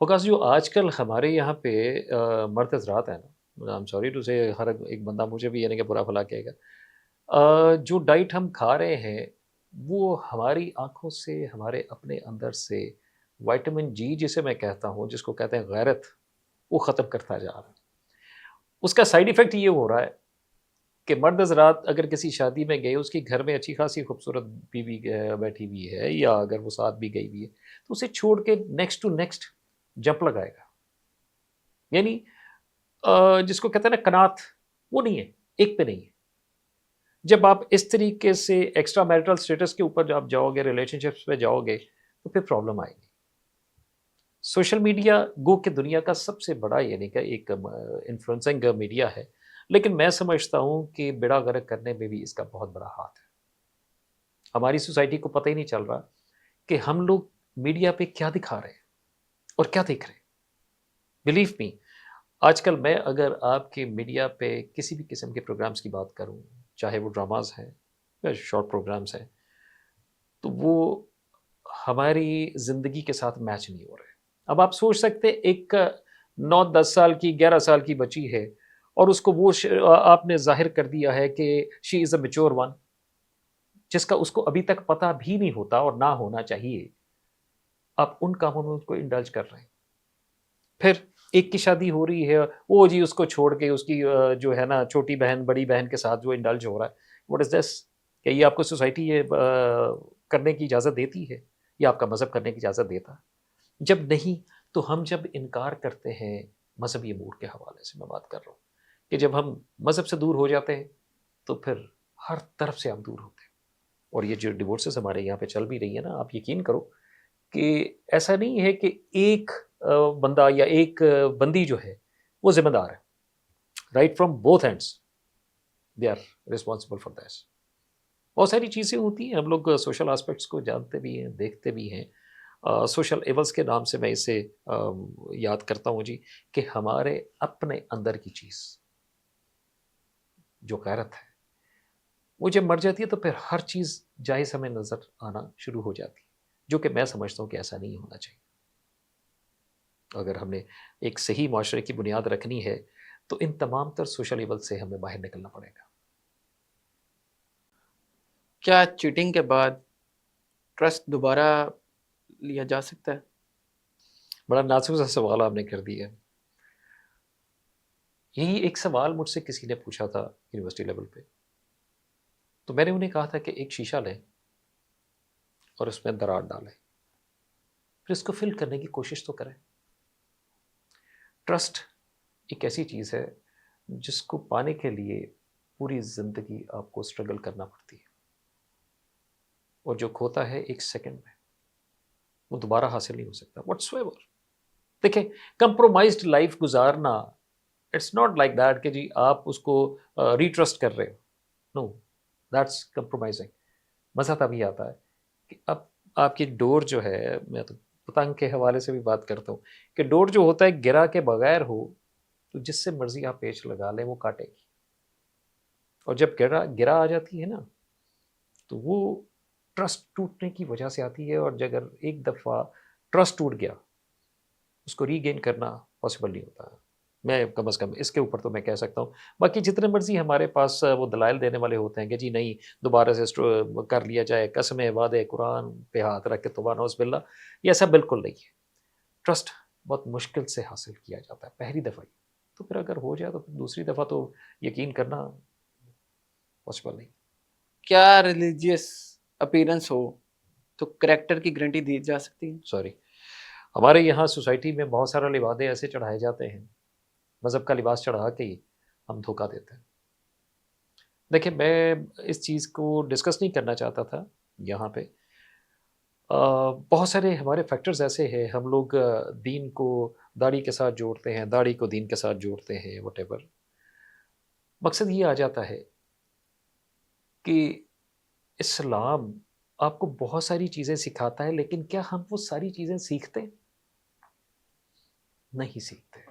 Focus جو آج کل ہمارے یہاں پہ مرد حضرات ہیں نا، آئی ایم سوری ٹو سے، ہر ایک بندہ مجھے بھی یعنی کہ برا بھلا کہے گا، جو ڈائٹ ہم کھا رہے ہیں وہ ہماری آنکھوں سے، ہمارے اپنے اندر سے وائٹامن جی جسے میں کہتا ہوں، جس کو کہتے ہیں غیرت، وہ ختم کرتا جا رہا ہے۔ اس کا سائیڈ ایفیکٹ یہ ہو رہا ہے کہ مرد حضرات اگر کسی شادی میں گئے، اس کی گھر میں اچھی خاصی خوبصورت بیوی بیٹھی ہوئی ہے، یا اگر وہ ساتھ بھی گئی ہوئی ہے، تو اسے چھوڑ کے نیکسٹ ٹو نیکسٹ جمپ لگائے گا، یعنی جس کو کہتے ہیں نا کنات، وہ نہیں ہے، ایک پہ نہیں ہے۔ جب آپ اس طریقے سے ایکسٹرا میرٹل اسٹیٹس کے اوپر جب آپ جاؤ گے، ریلیشن شپس پہ جاؤ گے، تو پھر پرابلم آئے گی۔ سوشل میڈیا گو کہ دنیا کا سب سے بڑا یعنی کہ ایک انفلوئنسنگ میڈیا ہے، لیکن میں سمجھتا ہوں کہ بیڑا غرق کرنے میں بھی اس کا بہت بڑا ہاتھ ہے۔ ہماری سوسائٹی کو پتہ ہی نہیں چل رہا کہ ہم لوگ میڈیا پہ کیا دکھا رہے ہیں اور کیا دیکھ رہے ہیں۔ بلیو می، آج کل میں اگر آپ کے میڈیا پہ کسی بھی قسم کے پروگرامز کی بات کروں، چاہے وہ ڈراماز ہیں یا شارٹ پروگرامز ہیں، تو وہ ہماری زندگی کے ساتھ میچ نہیں ہو رہے۔ اب آپ سوچ سکتے ایک 9 10 سال کی 11 سال کی بچی ہے، اور اس کو وہ آپ نے ظاہر کر دیا ہے کہ شی از اے میچور ون، جس کا اس کو ابھی تک پتہ بھی نہیں ہوتا اور نہ ہونا چاہیے۔ آپ ان کاموں میں اس کو انڈلج کر رہے ہیں۔ پھر ایک کی شادی ہو رہی ہے، وہ جی اس کو چھوڑ کے اس کی جو ہے نا چھوٹی بہن بڑی بہن کے ساتھ جو انڈلج ہو رہا ہے، واٹ از دس؟ کہ یہ آپ کو سوسائٹی یہ کرنے کی اجازت دیتی ہے، یا آپ کا مذہب کرنے کی اجازت دیتا ہے؟ جب نہیں، تو ہم جب انکار کرتے ہیں مذہبی امور کے حوالے سے، میں بات کر رہا ہوں کہ جب ہم مذہب سے دور ہو جاتے ہیں، تو پھر ہر طرف سے ہم دور ہوتے ہیں۔ اور یہ جو ڈیورسز ہمارے یہاں پہ چل بھی رہی ہے نا، آپ یقین کرو کہ ایسا نہیں ہے کہ ایک بندہ یا ایک بندی جو ہے وہ ذمہ دار ہے، right from both ends they are responsible for this. بہت ساری چیزیں ہوتی ہیں، ہم لوگ سوشل آسپیکٹس کو جانتے بھی ہیں، دیکھتے بھی ہیں۔ سوشل ایولز کے نام سے میں اسے یاد کرتا ہوں جی، کہ ہمارے اپنے اندر کی چیز جو غیرت ہے، وہ جب مر جاتی ہے تو پھر ہر چیز جائز ہمیں نظر آنا شروع ہو جاتی ہے، جو کہ میں سمجھتا ہوں کہ ایسا نہیں ہونا چاہیے۔ اگر ہم نے ایک صحیح معاشرے کی بنیاد رکھنی ہے، تو ان تمام تر سوشل ایول سے ہمیں باہر نکلنا پڑے گا۔ کیا چیٹنگ کے بعد ٹرسٹ دوبارہ لیا جا سکتا ہے؟ بڑا نازک سا سوال آپ نے کر دیا ہے۔ یہی ایک سوال مجھ سے کسی نے پوچھا تھا یونیورسٹی لیول پہ، تو میں نے انہیں کہا تھا کہ ایک شیشہ لیں اور اس میں دراڑ ڈالیں، پھر اس کو فل کرنے کی کوشش تو کریں۔ ٹرسٹ ایک ایسی چیز ہے جس کو پانے کے لیے پوری زندگی آپ کو اسٹرگل کرنا پڑتی ہے، اور جو کھوتا ہے ایک سیکنڈ میں، وہ دوبارہ حاصل نہیں ہو سکتا واٹس ایور۔ دیکھیں، کمپرومائزڈ لائف گزارنا، اٹس ناٹ لائک دیٹ کہ جی آپ اس کو ریٹرسٹ کر رہے ہو، نو، دیٹس کمپرومائزنگ۔ مزہ تبھی آتا ہے کہ اب آپ کی ڈور جو ہے، میں تو پتنگ کے حوالے سے بھی بات کرتا ہوں، کہ ڈور جو ہوتا ہے گرا کے بغیر ہو، تو جس سے مرضی آپ پیچ لگا لیں وہ کاٹے گی، اور جب گرا گرا آ جاتی ہے نا، تو وہ ٹرسٹ ٹوٹنے کی وجہ سے آتی ہے، اور اگر ایک دفعہ ٹرسٹ ٹوٹ گیا، اس کو ری گین کرنا پاسبل نہیں ہوتا ہے۔ میں کم از کم اس کے اوپر تو میں کہہ سکتا ہوں، باقی جتنے مرضی ہمارے پاس وہ دلائل دینے والے ہوتے ہیں کہ جی نہیں دوبارہ سے کر لیا جائے، قسمیں وعدے قرآن پہ ہاتھ رکھ کے توبہ نوز باللہ، یہ ایسا بالکل نہیں ہے۔ ٹرسٹ بہت مشکل سے حاصل کیا جاتا ہے پہلی دفعہ ہی، تو پھر اگر ہو جائے تو پھر دوسری دفعہ تو یقین کرنا پاسبل نہیں۔ کیا ریلیجیس اپیرنس ہو تو کریکٹر کی گارنٹی دی جا سکتی ہے؟ سوری، ہمارے یہاں سوسائٹی میں بہت سارے لبادے ایسے چڑھائے جاتے ہیں، مذہب کا لباس چڑھا کے ہی ہم دھوکہ دیتے ہیں۔ دیکھیں، میں اس چیز کو ڈسکس نہیں کرنا چاہتا تھا یہاں پہ۔ بہت سارے ہمارے فیکٹرز ایسے ہیں، ہم لوگ دین کو داڑھی کے ساتھ جوڑتے ہیں، داڑھی کو دین کے ساتھ جوڑتے ہیں، وٹ ایور۔ مقصد یہ آ جاتا ہے کہ اسلام آپ کو بہت ساری چیزیں سکھاتا ہے، لیکن کیا ہم وہ ساری چیزیں سیکھتے ہیں؟ نہیں سیکھتے۔